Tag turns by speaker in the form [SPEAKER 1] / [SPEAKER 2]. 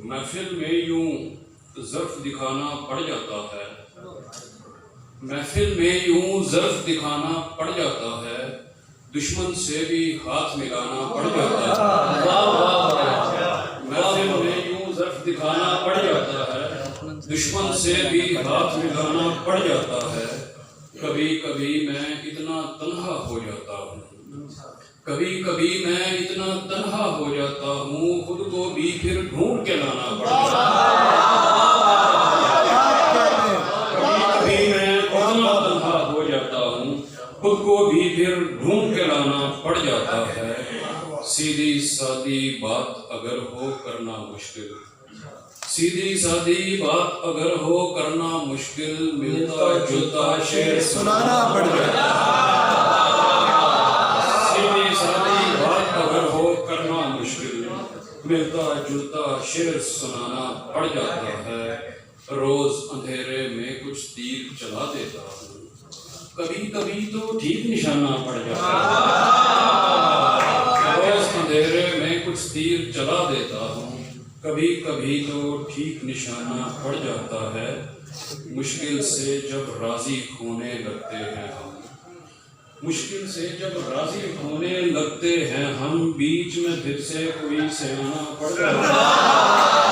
[SPEAKER 1] محفل میں یوں ظرف دکھانا پڑ جاتا ہے، محفل میں یوں ظرف دکھانا پڑ جاتا ہے، دشمن سے بھی ہاتھ ملانا پڑ جاتا ہے۔ محفل میں یوں ظرف دکھانا پڑ جاتا ہے، دشمن سے بھی ہاتھ ملانا پڑ جاتا ہے۔ کبھی کبھی میں اتنا تنہا ہو جاتا ہوں، کبھی کبھی میں اتنا تنہا ہو جاتا ہوں، خود کو بھی پھر ڈھونڈ کے لانا پڑتا ہے۔ کبھی کبھی میں اتنا تنہا ہو جاتا ہوں، خود کو بھی پھر ڈھونڈ کے لانا پڑ جاتا ہے۔ سیدھی سادی بات اگر ہو کرنا مشکل، سیدھی سادی بات اگر ہو کرنا مشکل، ملتا جلتا شعر سنانا پڑ جاتا ہے۔ سیدھی سادی بات اگر ہو کرنا مشکل، ملتا جلتا شعر سنانا پڑ جاتا ہے۔ روز اندھیرے میں کچھ تیر چلا دیتا ہوں، کبھی کبھی تو ٹھیک نشانہ پڑ جاتا ہے۔ روز اندھیرے میں کچھ تیر چلا دیتا ہوں، کبھی کبھی تو ٹھیک نشانہ پڑ جاتا ہے۔ مشکل سے جب راضی ہونے لگتے ہیں ہم، مشکل سے جب راضی ہونے لگتے ہیں ہم، بیچ میں پھر سے کوئی سیانہ پڑ جاتا ہے۔